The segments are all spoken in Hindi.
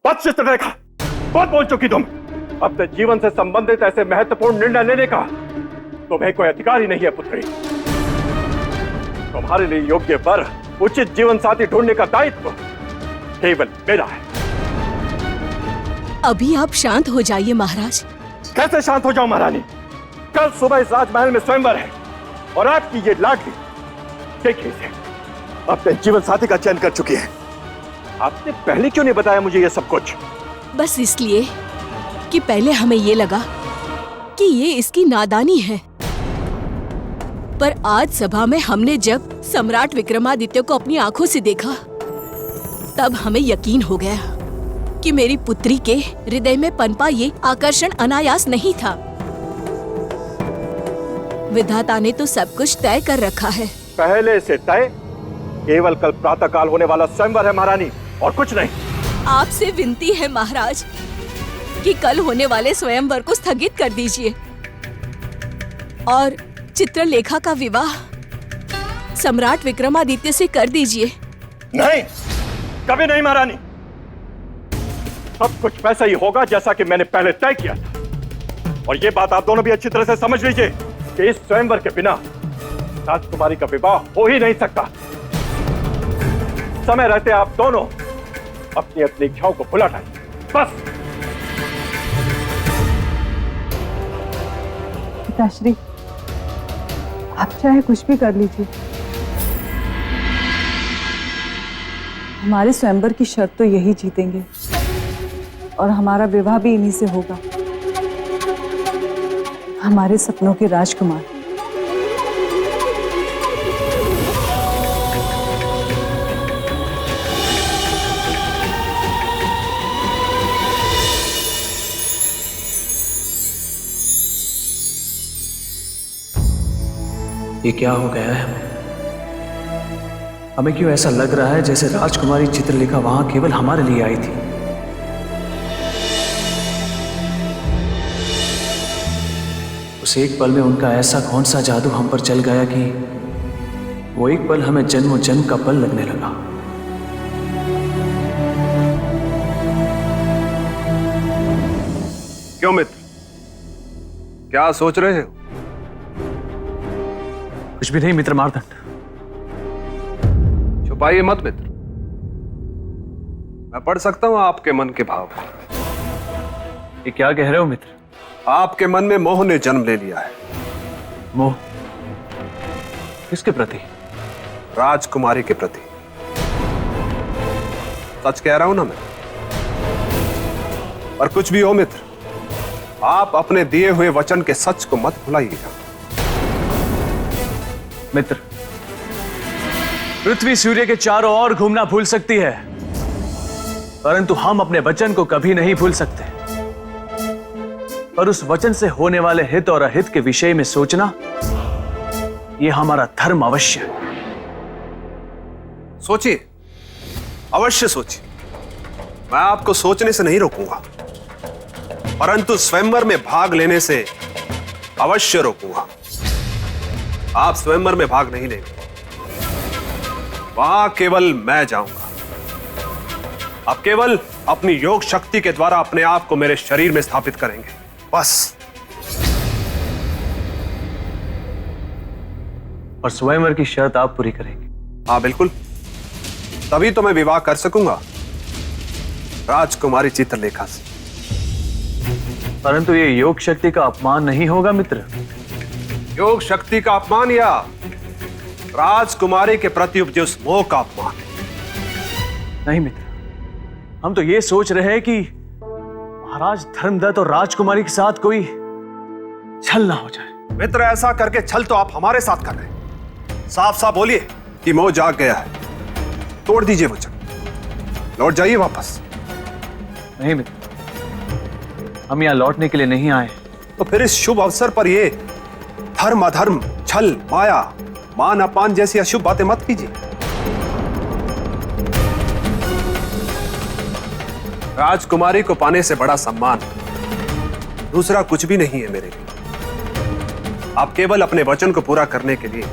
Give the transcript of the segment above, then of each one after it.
बस चित्रलेखा, बहुत बोल चुकी तुम। अपने जीवन से संबंधित ऐसे महत्वपूर्ण निर्णय लेने का तुम्हें कोई अधिकार ही नहीं है पुत्री। तुम्हारे लिए योग्य वर, उचित जीवन साथी ढूंढने का दायित्व केवल मेरा है। अभी आप शांत हो जाइए महाराज। कैसे शांत हो जाऊं महारानी? कल सुबह इस राजमहल में स्वयंवर है और आपकी ये लाडली देखिए इसे अपने जीवन साथी का चयन कर चुकी है। आपने पहले क्यों नहीं बताया मुझे ये सब कुछ? बस इसलिए कि पहले हमें ये लगा कि ये इसकी नादानी है, पर आज सभा में हमने जब सम्राट विक्रमादित्य को अपनी आंखों से देखा तब हमें यकीन हो गया कि मेरी पुत्री के हृदय में पनपा ये आकर्षण अनायास नहीं था। विधाता ने तो सब कुछ तय कर रखा है। पहले से तय? केवल कल प्रातःकाल होने वाला स्वयंवर है महारानी, और कुछ नहीं। आपसे विनती है महाराज कि कल होने वाले स्वयंवर को स्थगित कर दीजिए और चित्रलेखा का विवाह सम्राट विक्रमादित्य से कर दीजिए। नहीं, कभी नहीं महारानी। सब कुछ वैसा ही होगा जैसा कि मैंने पहले तय किया था। और ये बात आप दोनों भी अच्छी तरह से समझ लीजिए कि इस स्वयंवर के बिना राजकुमारी का विवाह हो ही नहीं सकता। समय रहते आप दोनों अपनी अपनी इच्छाओं को भुला डालिए, बस। पिताश्री, आप चाहे कुछ भी कर लीजिए, हमारे स्वयंवर की शर्त तो यही जीतेंगे और हमारा विवाह भी इन्हीं से होगा, हमारे सपनों के राजकुमार। ये क्या हो गया है हमें? हमें क्यों ऐसा लग रहा है जैसे राजकुमारी चित्रलेखा वहां केवल हमारे लिए आई थी? उस एक पल में उनका ऐसा कौन सा जादू हम पर चल गया कि वो एक पल हमें जन्मों जन्म का पल लगने लगा। क्यों मित्र, क्या सोच रहे हो? कुछ भी नहीं मित्र मार्तंड। छुपाइए मत मित्र, मैं पढ़ सकता हूं आपके मन के भाव। ये क्या कह रहे हो मित्र? आपके मन में मोह ने जन्म ले लिया है। मोह? किसके प्रति? राजकुमारी के प्रति। सच कह रहा हूं ना मैं? और कुछ भी हो मित्र, आप अपने दिए हुए वचन के सच को मत भुलाइएगा। मित्र, पृथ्वी सूर्य के चारों ओर घूमना भूल सकती है, परंतु हम अपने वचन को कभी नहीं भूल सकते। पर उस वचन से होने वाले हित और अहित के विषय में सोचना, यह हमारा धर्म अवश्य है। सोचिए, अवश्य सोचिए। मैं आपको सोचने से नहीं रोकूंगा, परंतु स्वयंवर में भाग लेने से अवश्य रोकूंगा। आप स्वयंवर में भाग नहीं लेंगे, वहां केवल मैं जाऊंगा। आप केवल अपनी योग शक्ति के द्वारा अपने आप को मेरे शरीर में स्थापित करेंगे, बस। और स्वयंवर की शर्त आप पूरी करेंगे? हाँ बिल्कुल, तभी तो मैं विवाह कर सकूंगा राजकुमारी चित्रलेखा से। परंतु ये योग शक्ति का अपमान नहीं होगा मित्र? योग शक्ति का अपमान या राजकुमारी के प्रति उपजे मोह का अपमान? नहीं मित्र, हम तो ये सोच रहे हैं कि महाराज धर्मदत्त और राजकुमारी के साथ कोई छल ना हो जाए। मित्र, ऐसा करके छल तो आप हमारे साथ कर रहे हैं। साफ साफ बोलिए कि मोह जाग गया है। तोड़ दीजिए वचन, लौट जाइए वापस। नहीं मित्र, हम यहां लौटने के लिए नहीं आए। तो फिर इस शुभ अवसर पर ये धर्म अधर्म, छल, माया, मान अपमान जैसी अशुभ बातें मत कीजिए। राजकुमारी को पाने से बड़ा सम्मान दूसरा कुछ भी नहीं है मेरे लिए। आप केवल अपने वचन को पूरा करने के लिए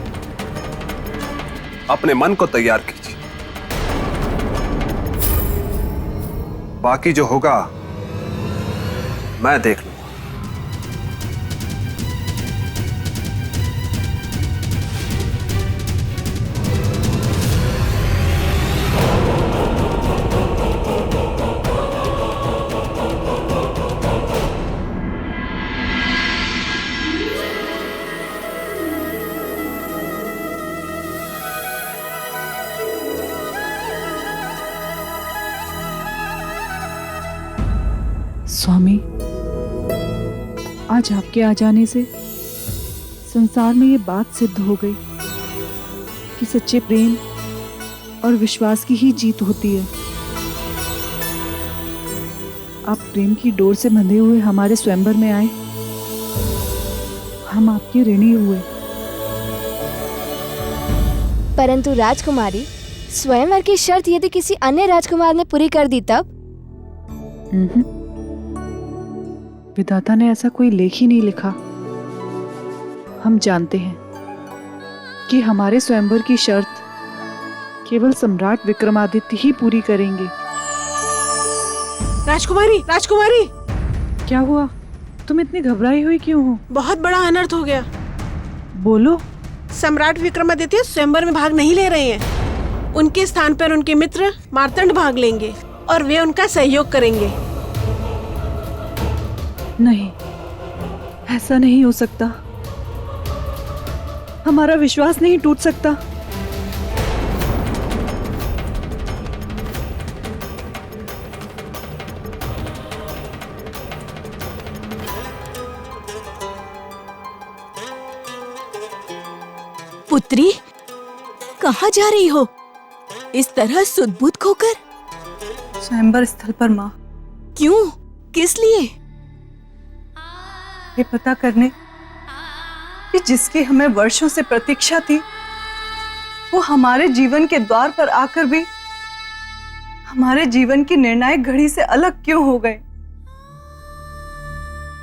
अपने मन को तैयार कीजिए, बाकी जो होगा मैं देख लूंगा। स्वामी, आज आपके आ जाने से संसार में ये बात सिद्ध हो गई कि सच्चे प्रेम और विश्वास की ही जीत होती है। आप प्रेम की डोर से बंधे हुए हमारे स्वयंवर में आए, हम आपके ऋणी हुए। परंतु राजकुमारी, स्वयंवर की शर्त यदि किसी अन्य राजकुमार ने पूरी कर दी तब? विधाता ने ऐसा कोई लेख ही नहीं लिखा। हम जानते हैं कि हमारे स्वयंवर की शर्त केवल सम्राट विक्रमादित्य ही पूरी करेंगे। राजकुमारी, राजकुमारी, क्या हुआ? तुम इतनी घबराई हुई क्यों हो? बहुत बड़ा अनर्थ हो गया। बोलो। सम्राट विक्रमादित्य स्वयंवर में भाग नहीं ले रहे हैं। उनके स्थान पर उनके मित्र मार्तंड भाग लेंगे और वे उनका सहयोग करेंगे। नहीं, ऐसा नहीं हो सकता। हमारा विश्वास नहीं टूट सकता। पुत्री, कहाँ जा रही हो इस तरह सुध-बुध खोकर? स्वयंवर स्थल पर माँ। क्यों? किस लिए? ये पता करने कि जिसकी हमें वर्षों से प्रतीक्षा थी, वो हमारे जीवन के द्वार पर आकर भी हमारे जीवन की निर्णायक घड़ी से अलग क्यों हो गए?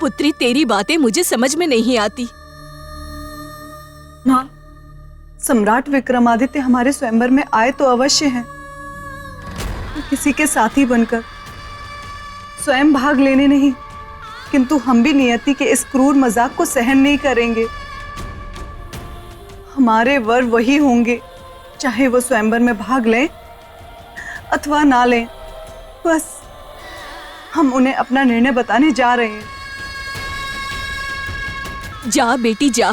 पुत्री, तेरी बातें मुझे समझ में नहीं आती। माँ, सम्राट विक्रमादित्य हमारे स्वयंवर में आए तो अवश्य हैं, किसी के साथी बनकर, स्वयं भाग लेने नहीं, किंतु हम भी नियति के इस क्रूर मजाक को सहन नहीं करेंगे। हमारे वर वही होंगे, चाहे वो स्वयंवर में भाग लें अथवा ना लें। बस हम उन्हें अपना निर्णय बताने जा रहे हैं। जा बेटी जा,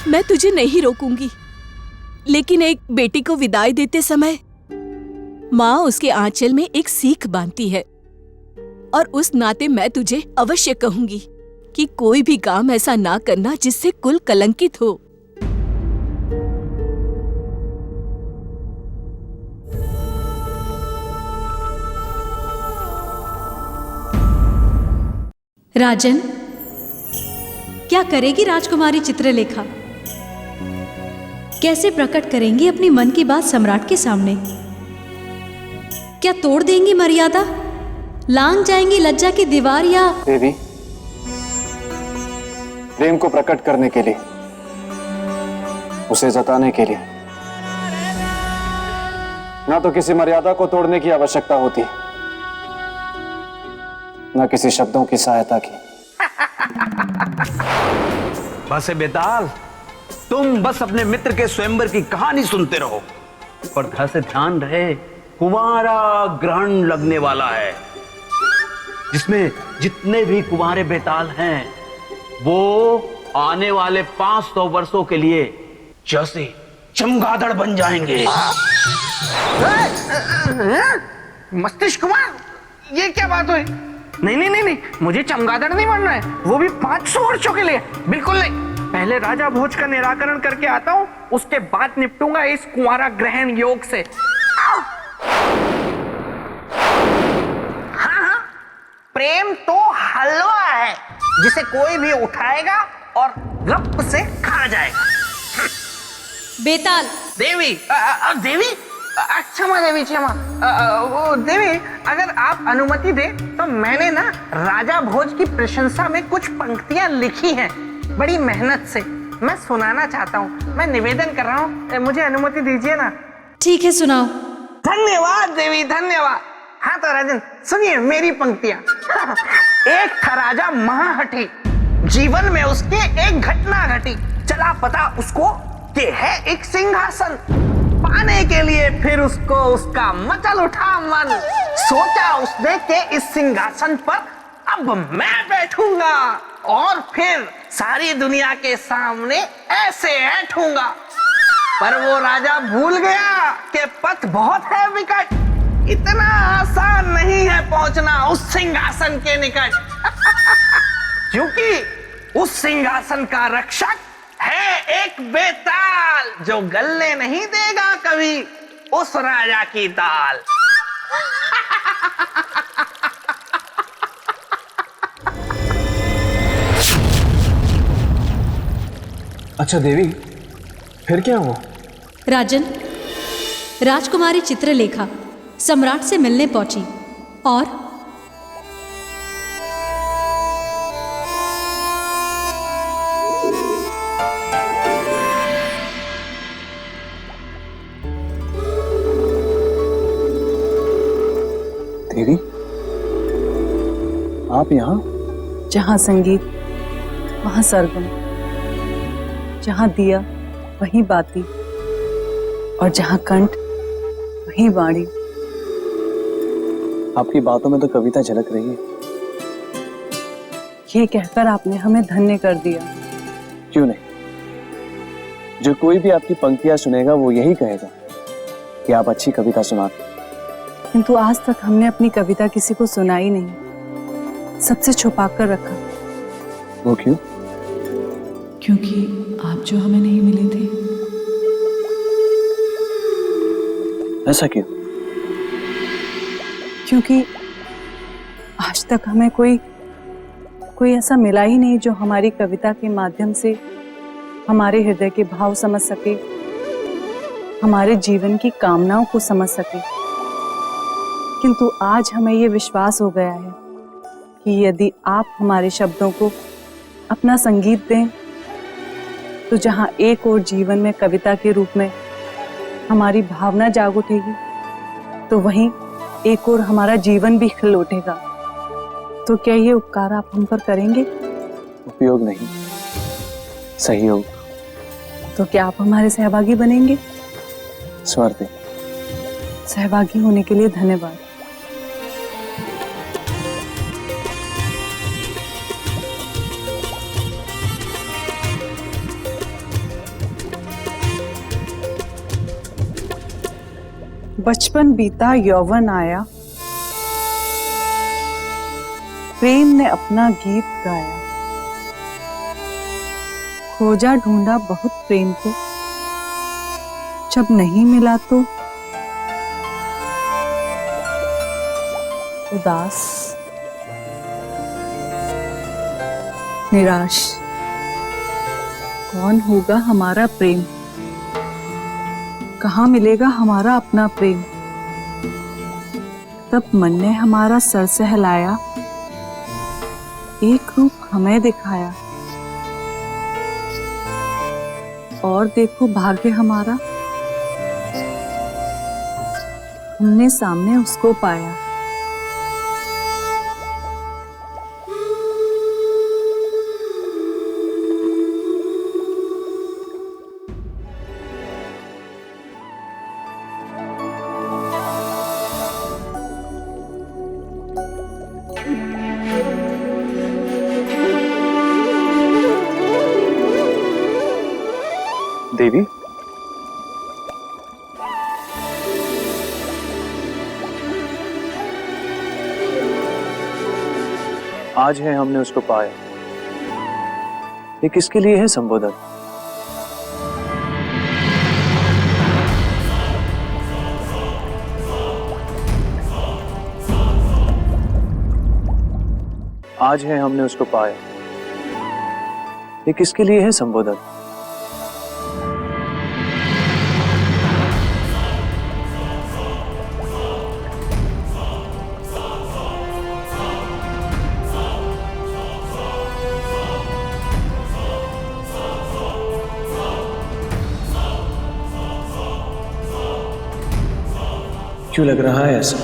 मैं तुझे नहीं रोकूंगी, लेकिन एक बेटी को विदाई देते समय माँ उसके आंचल में एक सीख बांधती है, और उस नाते मैं तुझे अवश्य कहूंगी कि कोई भी काम ऐसा ना करना जिससे कुल कलंकित हो। राजन, क्या करेगी राजकुमारी चित्रलेखा? कैसे प्रकट करेंगी अपनी मन की बात सम्राट के सामने? क्या तोड़ देंगी मर्यादा, लांग जाएंगी लज्जा की दीवार, या देवी, प्रेम को प्रकट करने के लिए, उसे जताने के लिए ना तो किसी मर्यादा को तोड़ने की आवश्यकता होती, ना किसी शब्दों की सहायता की। बस बेताल, तुम बस अपने मित्र के स्वयंवर की कहानी सुनते रहो, पर घर से ध्यान रहे, कुंवारा ग्रहण लगने वाला है, जिसमें जितने भी कुंवारे बेताल हैं वो आने वाले 500 वर्षों के लिए जैसे चमगादड़ बन जाएंगे। मस्तिष्क कुमार, ये क्या बात हुई? नहीं नहीं नहीं नहीं, मुझे चमगादड़ नहीं बनना है, वो भी 500 वर्षों के लिए। बिल्कुल नहीं, पहले राजा भोज का निराकरण करके आता हूँ, उसके बाद निपटूंगा इस कुंवारा ग्रहण योग से। हाँ, प्रेम तो हलवा है जिसे कोई भी उठाएगा और गप से खा जाएगा। बेताल। देवी, देवी, क्षमा देवी, क्षमा। वो देवी, अगर आप अनुमति दे तो मैंने ना राजा भोज की प्रशंसा में कुछ पंक्तियां लिखी हैं, बड़ी मेहनत से। मैं सुनाना चाहता हूँ, मैं निवेदन कर रहा हूँ, मुझे अनुमति दीजिए ना। ठीक है, सुनाओ। धन्यवाद देवी, धन्यवाद। हाँ तो राजन सुनिए मेरी पंक्तियां। एक था राजा महाहठी, जीवन में उसके एक घटना घटी, चला पता उसको कि है एक सिंहासन, पाने के लिए फिर उसको उसका मचल उठा मन, सोचा उसने कि इस सिंहासन पर अब मैं बैठूंगा और फिर सारी दुनिया के सामने ऐसे ऐठूंगा। पर वो राजा भूल गया कि पथ बहुत है विकट, इतना आसान नहीं है पहुंचना उस सिंहासन के निकट। क्योंकि उस सिंहासन का रक्षक है एक बेताल, जो गलने नहीं देगा कभी उस राजा की दाल। अच्छा देवी, फिर क्या हुआ? राजन, राजकुमारी चित्रलेखा सम्राट से मिलने पहुंची और देवी, आप यहाँ? जहाँ संगीत वहाँ सरगम, जहाँ दिया वहीं बाती, और जहाँ कंठ वहीं वाणी। आपकी बातों में तो कविता झलक रही है। ये कहकर आपने हमें धन्य कर दिया। क्यों नहीं, जो कोई भी आपकी पंक्तियां सुनेगा वो यही कहेगा कि आप अच्छी कविता सुनाते। किंतु आज तक हमने अपनी कविता किसी को सुनाई नहीं, सबसे छुपा कर रखा। वो क्यों? क्योंकि आप जो हमें नहीं मिले थे। ऐसा क्यों? क्योंकि आज तक हमें कोई ऐसा मिला ही नहीं जो हमारी कविता के माध्यम से हमारे हृदय के भाव समझ सके, हमारे जीवन की कामनाओं को समझ सके। किंतु आज हमें ये विश्वास हो गया है कि यदि आप हमारे शब्दों को अपना संगीत दें, तो जहां एक और जीवन में कविता के रूप में हमारी भावना जाग उठेगी, तो वहीं एक और हमारा जीवन भी खिल उठेगा। तो क्या ये उपकार आप हम पर करेंगे? उपयोग नहीं, सहयोग। तो क्या आप हमारे सहभागी बनेंगे? स्वर दे। सहभागी होने के लिए धन्यवाद। बचपन बीता यौवन आया, प्रेम ने अपना गीत गाया, खोजा ढूंढा बहुत प्रेम को, जब नहीं मिला तो उदास निराश। कौन होगा हमारा प्रेम? कहाँ मिलेगा हमारा अपना प्रेम? तब मन ने हमारा सर सहलाया, एक रूप हमें दिखाया, और देखो भाग्य हमारा, हमने सामने उसको पाया। देवी, आज है हमने उसको पाया, ये किसके लिए है संबोधन? आज है हमने उसको पाया, ये किसके लिए है संबोधन? क्यों लग रहा है ऐसा?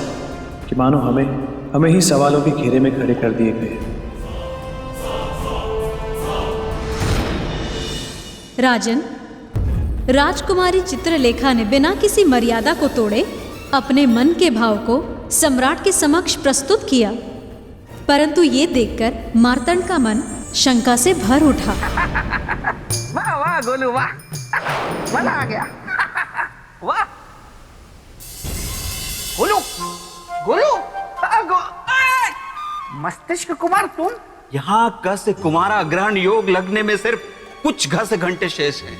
कि मानो हमें ही सवालों के घेरे में खड़े कर दिए गए। राजन, राजकुमारी चित्रलेखा ने बिना किसी मर्यादा को तोड़े अपने मन के भाव को सम्राट के समक्ष प्रस्तुत किया, परंतु ये देखकर मार्तंड का मन शंका से भर उठा। वाह वाह गोलू वाह, मजा आ गया। वाह गोलू, गोलू मस्तिष्क कुमार तुम यहाँ कस कुमारा ग्रहण योग लगने में सिर्फ कुछ घस घंटे शेष हैं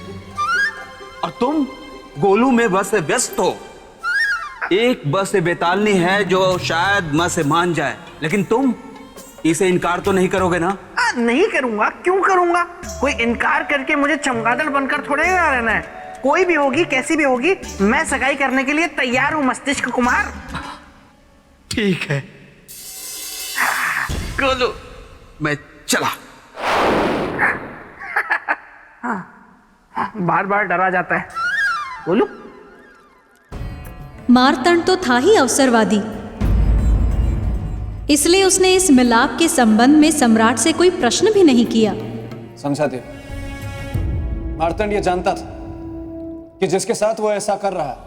और तुम गोलू में बस व्यस्त हो। एक बस बेतालनी है जो शायद मां से मान जाए, लेकिन तुम इसे इनकार तो नहीं करोगे ना? नहीं करूंगा, क्यों करूंगा? कोई इनकार करके मुझे चमगादड़ बनकर थोड़े ना रहना है। कोई भी होगी, कैसी भी होगी, मैं सगाई करने के लिए तैयार हूं मस्तिष्क कुमार। ठीक है गोलू, मैं चला। बार बार डरा जाता है गोलू। मार्तंड तो था ही अवसरवादी, इसलिए उसने इस मिलाप के संबंध में सम्राट से कोई प्रश्न भी नहीं किया। समझा देव, मार्तंड ये जानता था कि जिसके साथ वो ऐसा कर रहा है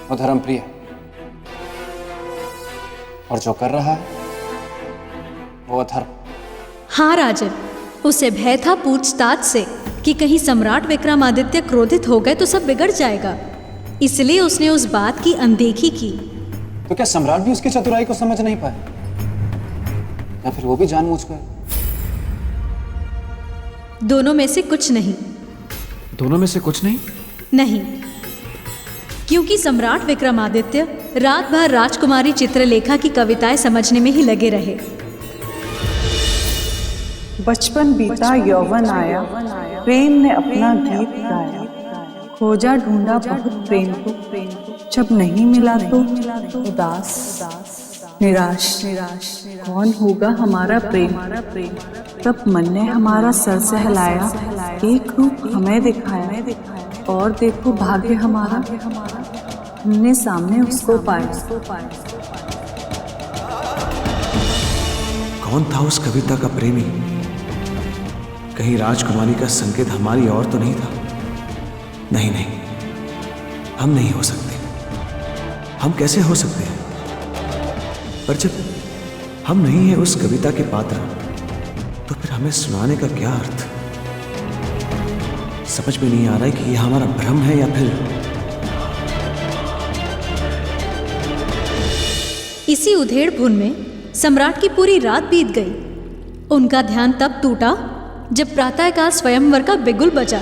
वो धर्मप्रिय है, और जो कर रहा है वो अधर्म। हाँ राजन, उसे भय था पूछताछ से कि कहीं सम्राट विक्रमादित्य क्रोधित हो गए तो सब बिगड़ जाएगा, इसलिए उसने उस बात की अनदेखी की। तो क्या सम्राट भी उसकी चतुराई को समझ नहीं पाए, या फिर वो भी जानबूझकर? दोनों में से कुछ नहीं। दोनों में से कुछ नहीं? नहीं, क्योंकि सम्राट विक्रमादित्य रात भर राजकुमारी चित्रलेखा की कविताएं समझने में ही लगे रहे। बचपन बीता यौवन आया, प्रेम ने अपना गीत गाया, खोजा ढूंढा बहुत प्रेम को, जब नहीं मिला तो उदास निराश। कौन होगा हमारा प्रेम? तब मन ने हमारा सर सहलाया, एक रूप हमें दिखाया, और देखो भाग्य हमारा, हमने सामने उसको पाया। कौन था उस कविता का प्रेमी? कहीं राजकुमारी का संकेत हमारी ओर तो नहीं था? नहीं नहीं, हम नहीं हो सकते। हम कैसे हो सकते हैं? पर जब हम नहीं हैं उस कविता के पात्र, तो फिर हमें सुनाने का क्या अर्थ? समझ में नहीं आ रहा है कि यह हमारा भ्रम है या फिर। इसी उधेड़-बुन में सम्राट की पूरी रात बीत गई। उनका ध्यान तब टूटा जब प्रातःकाल स्वयंवर का बिगुल बजा।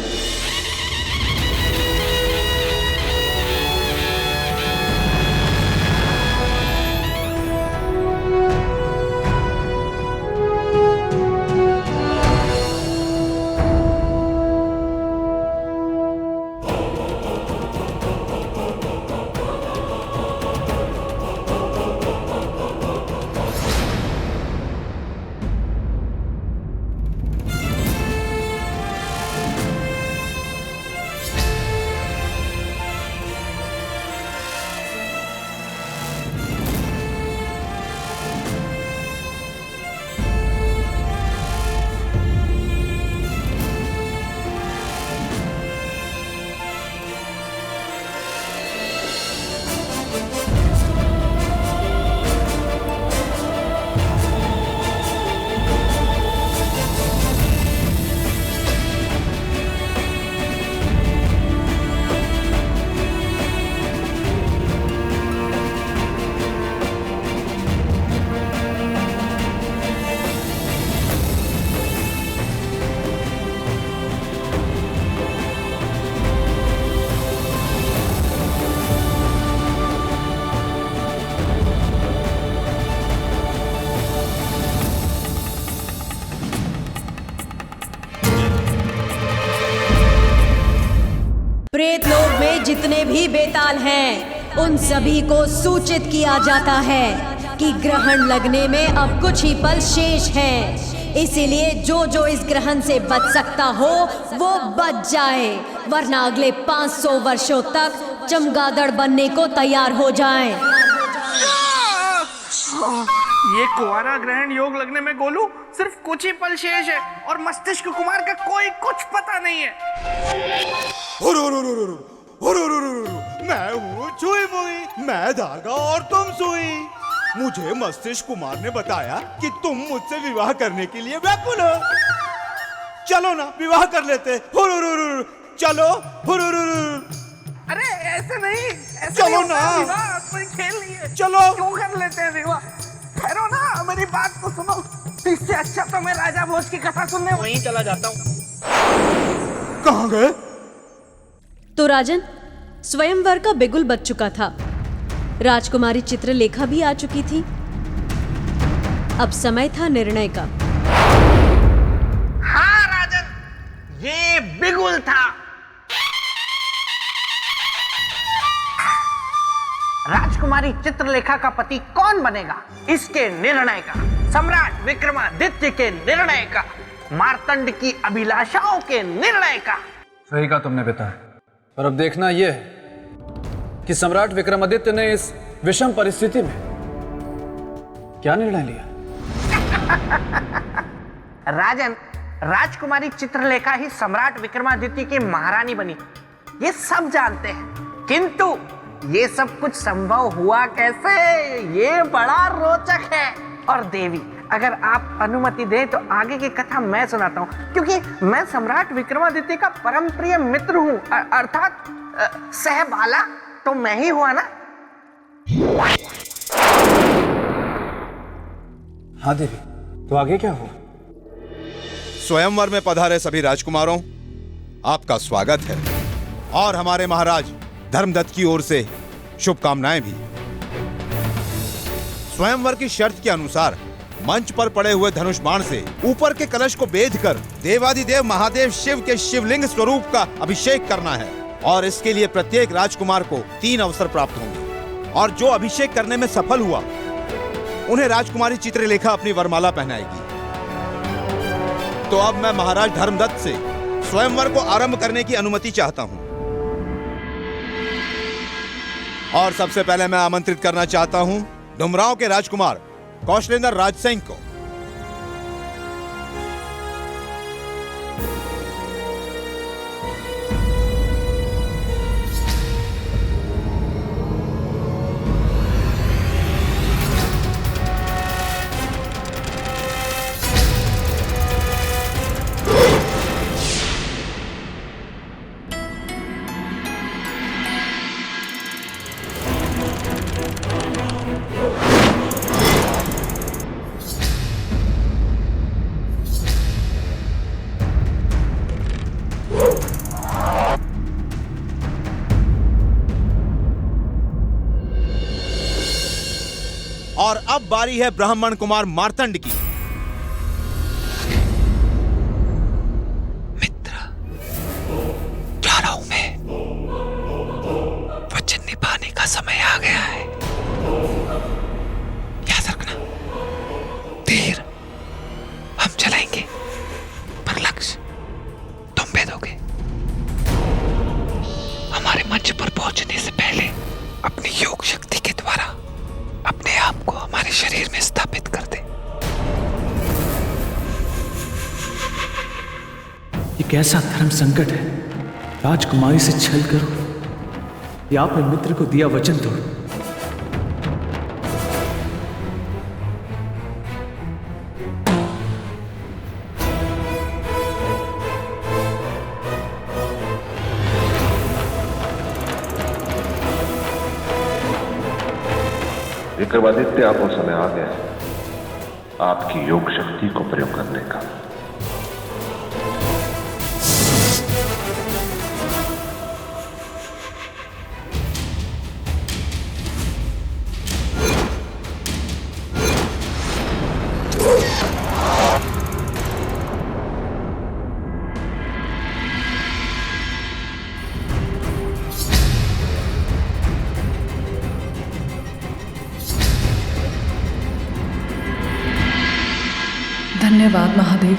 प्रेत लोक में जितने भी बेताल हैं, उन सभी को सूचित किया जाता है कि ग्रहण लगने में अब कुछ ही पल शेष हैं। इसीलिए जो जो इस ग्रहण से बच सकता हो वो बच जाए, वरना अगले 500 वर्षों तक चमगादड़ बनने को तैयार हो जाएं। ये कुंवारा ग्रहण योग लगने में गोलू सिर्फ कुछ ही पल शेष है और मस्तिष्क कुमार का कोई कुछ पता नहीं है। मैं हूँ चुई मुई, मैं धागा और तुम सुई। मुझे मस्तिष्क कुमार ने बताया कि तुम मुझसे विवाह करने के लिए व्याकुल हो। चलो ना विवाह कर लेते। चलो। अरे ऐसे नहीं, ऐसे चलो नहीं ना। विवाह कोई खेल नहीं है। चलो। क्यों कर लेते हैं विवाह? ठहरो ना, मेरी बात तो सुनो। इससे अच्छा तो मैं राजा भोज की कथा सुनने वहीं चला जाता हूँ। कहाँ गए? तो राजन, स्वयंवर का बिगुल बज चुका था। राजकुमारी चित्रलेखा भी आ चुकी थी। अब समय था निर्णय का। हाँ राजन, ये बिगुल था। राजकुमारी चित्रलेखा का पति कौन बनेगा, इसके निर्णय का, सम्राट विक्रमादित्य के निर्णय का, मार्तंड की अभिलाषाओं के निर्णय का। सही कहा तुमने पिता, पर अब देखना यह है कि सम्राट विक्रमादित्य ने इस विषम परिस्थिति में क्या निर्णय लिया। राजन, राजकुमारी चित्रलेखा ही सम्राट विक्रमादित्य की महारानी बनी, ये सब जानते हैं, किंतु ये सब कुछ संभव हुआ कैसे, ये बड़ा रोचक है। और देवी, अगर आप अनुमति दें तो आगे की कथा मैं सुनाता हूँ, क्योंकि मैं सम्राट विक्रमादित्य का परम प्रिय मित्र हूँ, अर्थात सहबाला तो मैं ही हुआ ना। हाँ देवी, तो आगे क्या हुआ? स्वयंवर में पधारे सभी राजकुमारों, आपका स्वागत है और हमारे महाराज धर्मदत्त की ओर से शुभकामनाएं भी। स्वयंवर की शर्त के अनुसार मंच पर पड़े हुए धनुष बाण से ऊपर के कलश को बेधकर देवादिदेव महादेव शिव के शिवलिंग स्वरूप का अभिषेक करना है और इसके लिए प्रत्येक राजकुमार को 3 अवसर प्राप्त होंगे और जो अभिषेक करने में सफल हुआ उन्हें राजकुमारी चित्रलेखा अपनी वरमाला पहनाएगी। तो अब मैं महाराज धर्मदत्त से स्वयंवर को आरंभ करने की अनुमति चाहता हूं और सबसे पहले मैं आमंत्रित करना चाहता हूं डुमरांव के राजकुमार कौशलेंद्र राज सिंह को। और अब बारी है ब्राह्मण कुमार मार्तंड की। मित्र, जा रहा हूं मैं। वचन निभाने का समय आ गया है। याद रखना, तीर हम चलाएंगे पर लक्ष्य तुम भेदोगे। हमारे मंच पर पहुंचने से पहले अपनी योग शक्ति के द्वारा अपने आप को हमारे शरीर में स्थापित कर दे। ये कैसा धर्म संकट है? राजकुमारी से छल करो या अपने मित्र को दिया वचन तोड़ो। विक्रमादित्य, आपको समय आ गया है आपकी योग शक्ति को प्रयोग करने का। धन्यवाद महादेव।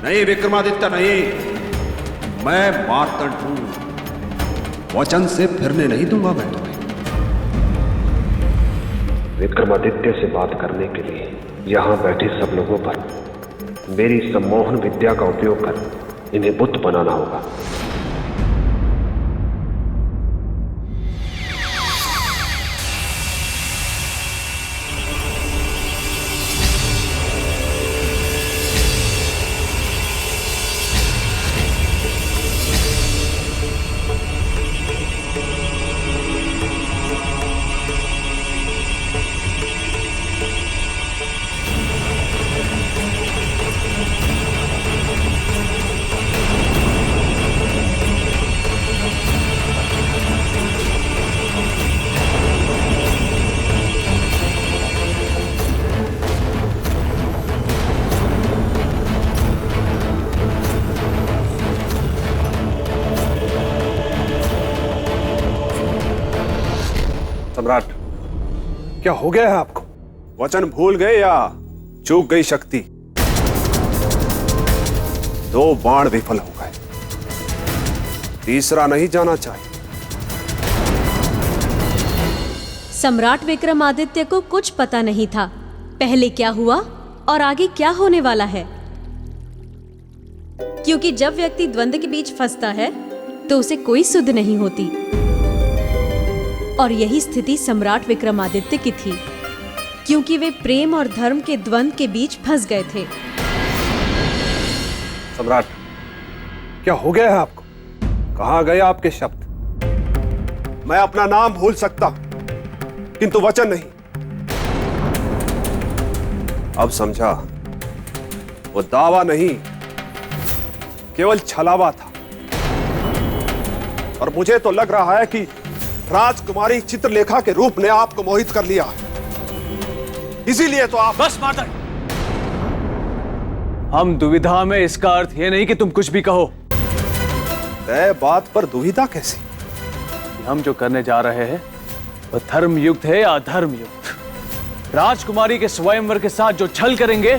नहीं विक्रमादित्य नहीं, मैं मार्तंड हूं। वचन से फिरने नहीं दूंगा मैं तुम्हें। विक्रमादित्य से बात करने के लिए यहां बैठे सब लोगों पर मेरी सम्मोहन विद्या का उपयोग कर इन्हें बुद्ध बनाना होगा। सम्राट, क्या हो गया है आपको? वचन भूल गए या चूक गई शक्ति? 2 बाण विफल हो गए, तीसरा नहीं जाना चाहिए। सम्राट विक्रमादित्य को कुछ पता नहीं था पहले क्या हुआ और आगे क्या होने वाला है, क्योंकि जब व्यक्ति द्वंद्व के बीच फंसता है तो उसे कोई सुध नहीं होती। और यही स्थिति सम्राट विक्रमादित्य की थी, क्योंकि वे प्रेम और धर्म के द्वंद्व के बीच फंस गए थे। सम्राट, क्या हो गया है आपको? कहां गए आपके शब्द? मैं अपना नाम भूल सकता किंतु वचन नहीं। अब समझा, वो दावा नहीं केवल छलावा था। और मुझे तो लग रहा है कि राजकुमारी चित्रलेखा के रूप ने आपको मोहित कर लिया है। इसीलिए तो आप। बस मार्तंड, हम दुविधा में, इसका अर्थ यह नहीं कि तुम कुछ भी कहो। तय बात पर दुविधा कैसी? हम जो करने जा रहे हैं वह धर्म युक्त है या अधर्म युक्त? राजकुमारी के स्वयंवर के साथ जो छल करेंगे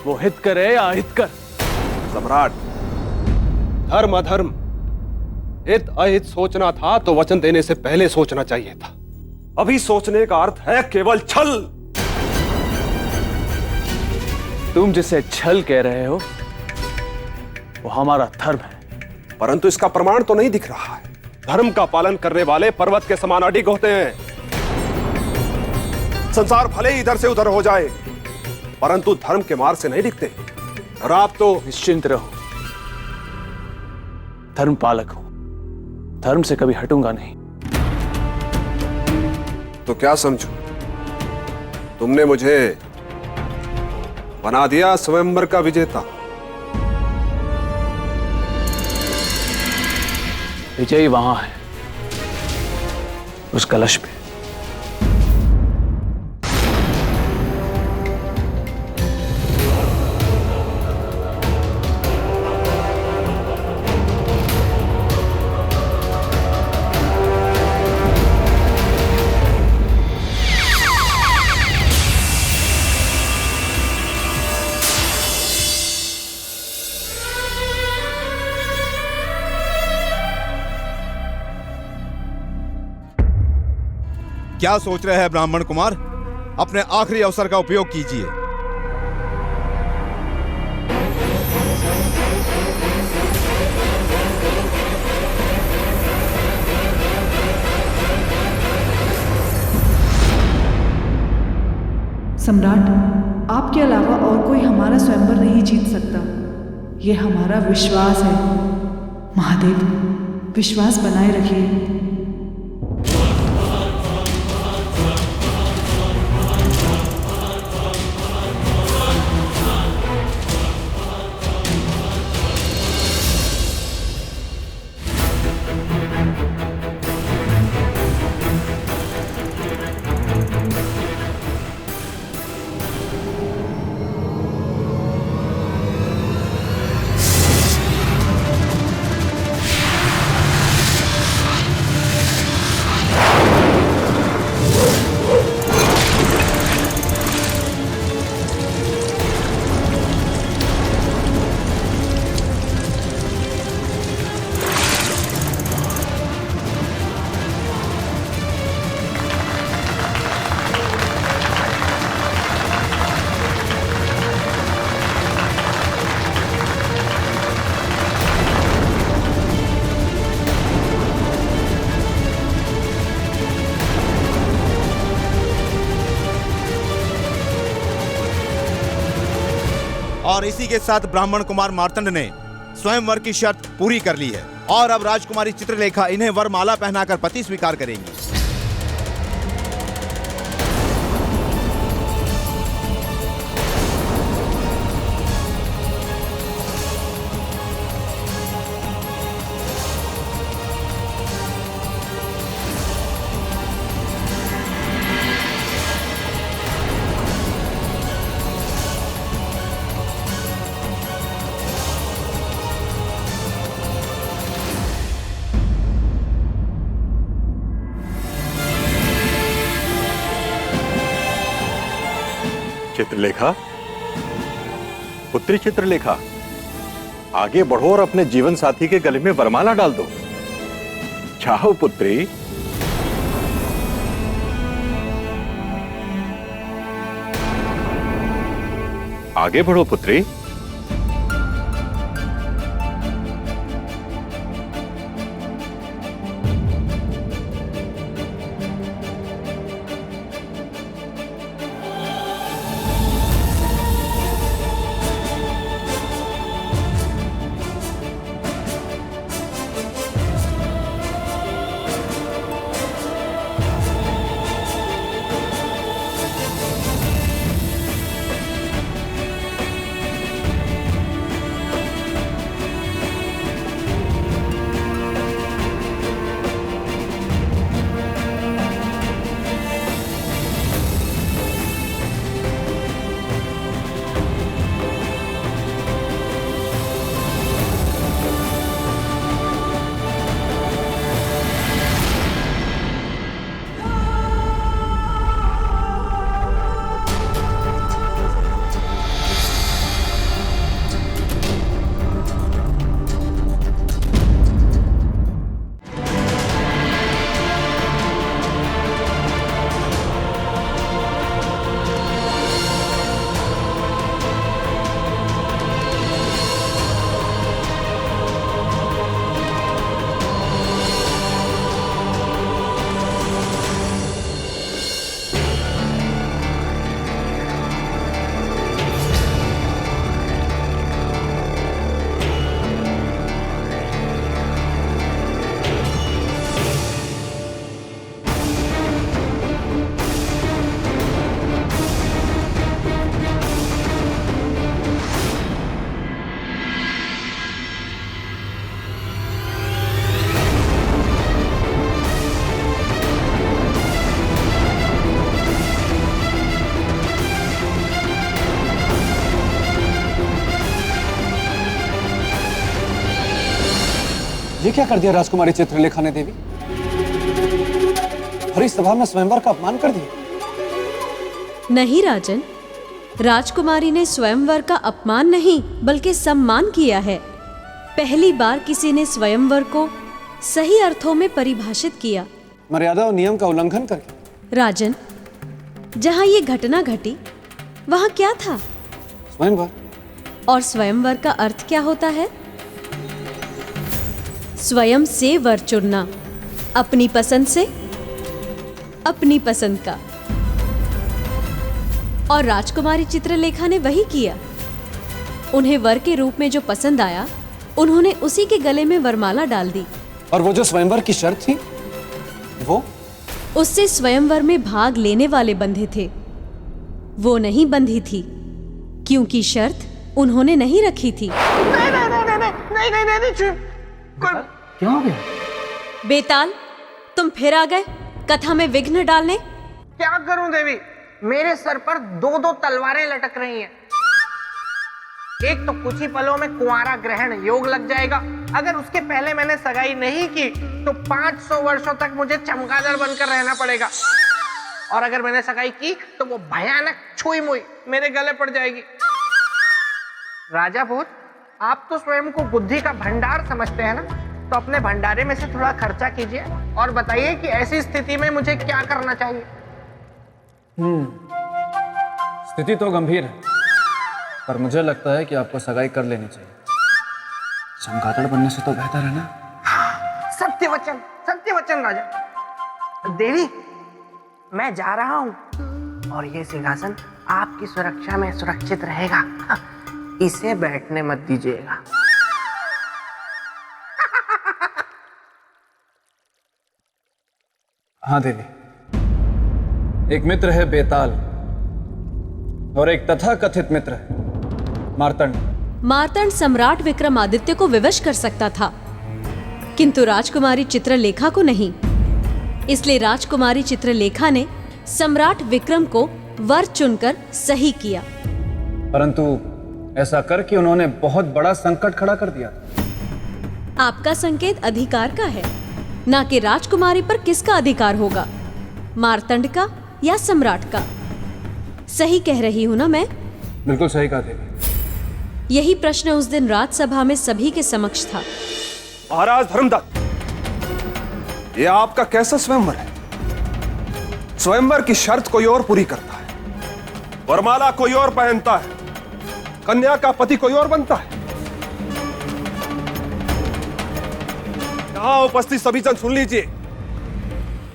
वो हितकर है या अहितकर? सम्राट, धर्म अधर्म, हित अहित सोचना था तो वचन देने से पहले सोचना चाहिए था। अभी सोचने का अर्थ है केवल छल। तुम जिसे छल कह रहे हो वो हमारा धर्म है। परंतु इसका प्रमाण तो नहीं दिख रहा है। धर्म का पालन करने वाले पर्वत के समान अडिग होते हैं। संसार भले ही इधर से उधर हो जाए, परंतु धर्म के मार्ग से नहीं दिखते। और आप तो निश्चिंत रहो, धर्म पालक हूं, धर्म से कभी हटूंगा नहीं। तो क्या समझो, तुमने मुझे बना दिया स्वयंवर का विजेता। विजयी वहां है, उस कलश पे। क्या सोच रहे हैं ब्राह्मण कुमार? अपने आखिरी अवसर का उपयोग कीजिए। सम्राट, आपके अलावा और कोई हमारा स्वयंवर नहीं जीत सकता। ये हमारा विश्वास है। महादेव, विश्वास बनाए रखिए। और इसी के साथ ब्राह्मण कुमार मार्तंड ने स्वयंवर की शर्त पूरी कर ली है और अब राजकुमारी चित्रलेखा इन्हें वरमाला पहनाकर पति स्वीकार करेंगी। चित्रलेखा, पुत्री चित्रलेखा, आगे बढ़ो और अपने जीवन साथी के गले में वरमाला डाल दो। चाहो पुत्री। आगे बढ़ो पुत्री। ये क्या कर दिया राजकुमारी चित्रलेखा ने देवी? हरी सभा में स्वयंवर का अपमान कर दिया। नहीं राजन, राजकुमारी ने स्वयंवर का अपमान नहीं बल्कि सम्मान किया है। पहली बार किसी ने स्वयंवर को सही अर्थों में परिभाषित किया, मर्यादा और नियम का उल्लंघन करके। राजन, जहां ये घटना घटी वहां क्या था? स्वयंवर। और स्वयंवर का अर्थ क्या होता है? स्वयं से वर चुनना, अपनी पसंद से अपनी पसंद का। और राजकुमारी चित्रलेखा ने वही किया। उन्हें वर के रूप में जो पसंद आया उन्होंने उसी के गले में वरमाला डाल दी। और वो जो स्वयंवर की शर्त थी वो? उससे स्वयंवर में भाग लेने वाले बंधे थे, वो नहीं बंधी थी, क्योंकि शर्त उन्होंने नहीं रखी थी। क्या हो गया? बेताल, तुम फिर आ गए कथा में विघ्न डालने। क्या करूं देवी, मेरे सर पर दो दो तलवारें लटक रही हैं। एक तो कुछ ही पलों में कुंवारा ग्रहण योग लग जाएगा। अगर उसके पहले मैंने सगाई नहीं की तो 500 वर्षों तक मुझे चमगादड़ बनकर रहना पड़ेगा। और अगर मैंने सगाई की तो वो भयानक छुई मुई मेरे गले पड़ जाएगी। राजा भोज, आप तो स्वयं को बुद्धि का भंडार समझते हैं ना, तो अपने भंडारे में से थोड़ा खर्चा कीजिए और बताइए कि ऐसी स्थिति में मुझे क्या करना चाहिए। स्थिति तो गंभीर है, पर मुझे लगता है कि आपको सगाई कर लेनी चाहिए। चमगादड़ बनने से तो बेहतर है ना। सत्यवचन, सत्यवचन राजा। देवी, मैं जा रहा हूं और ये सिंहासन आपकी सुरक्षा में सुरक्षित रहेगा। इसे बैठने मत दीजिएगा। हाँ देवी, एक मित्र है बेताल और एक तथाकथित मित्र है मार्तंड। मार्तंड सम्राट विक्रमादित्य को विवश कर सकता था, किंतु राजकुमारी चित्रलेखा को नहीं। इसलिए राजकुमारी चित्रलेखा ने सम्राट विक्रम को वर चुनकर सही किया। परंतु ऐसा करके उन्होंने बहुत बड़ा संकट खड़ा कर दिया। आपका संकेत अधिकार का है, ना कि राजकुमारी पर किसका अधिकार होगा, मार्तंड का या सम्राट का। सही कह रही हूं ना मैं? बिल्कुल सही कहा देवी। यही प्रश्न उस दिन राजसभा में सभी के समक्ष था। महाराज धर्मदत्त, ये आपका कैसा स्वयंवर है? स्वयंवर की शर्त कोई और पूरी करता है, वरमाला कोई और पहनता है, कन्या का पति कोई और बनता है। यहां उपस्थित सभी जन सुन लीजिए,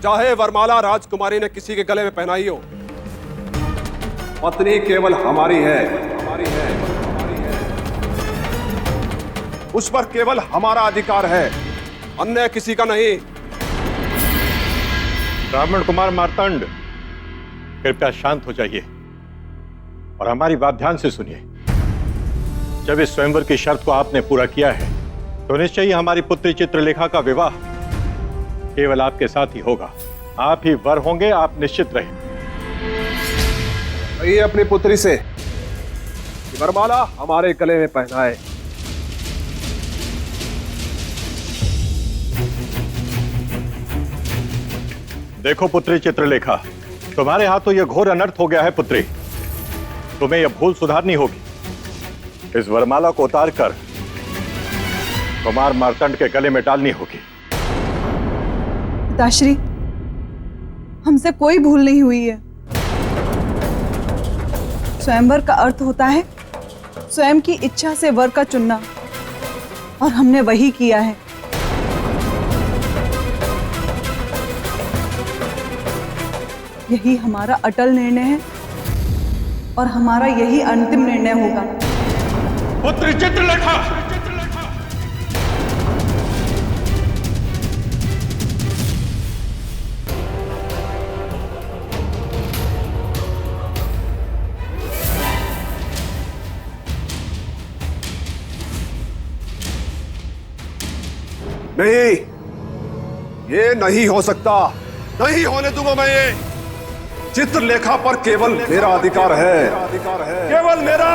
चाहे वरमाला राजकुमारी ने किसी के गले में पहनाई हो, पत्नी केवल हमारी है, हमारी है, हमारी है। उस पर केवल हमारा अधिकार है, अन्य किसी का नहीं। ब्राह्मण कुमार मार्तंड, कृपया शांत हो जाइए और हमारी बात ध्यान से सुनिए। जब इस स्वयंवर की शर्त को आपने पूरा किया है तो निश्चय ही हमारी पुत्री चित्रलेखा का विवाह केवल आपके साथ ही होगा। आप ही वर होंगे, आप निश्चित रहें। कहिए अपनी पुत्री से कि वरमाला हमारे गले में पहनाए। देखो पुत्री चित्रलेखा, तुम्हारे हाथ तो यह घोर अनर्थ हो गया है पुत्री। तुम्हें यह भूल सुधारनी होगी। इस वरमाला को उतार कर कुमार मार्तंड के गले में डालनी होगी। पिताश्री, हमसे कोई भूल नहीं हुई है। स्वयंवर का अर्थ होता है स्वयं की इच्छा से वर का चुनना, और हमने वही किया है। यही हमारा अटल निर्णय है और हमारा यही अंतिम निर्णय होगा। पुत्री चित्रलेखा, नहीं, ये नहीं हो सकता, नहीं होने दूंगा मैं ये। चित्रलेखा पर केवल मेरा अधिकार है, केवल मेरा।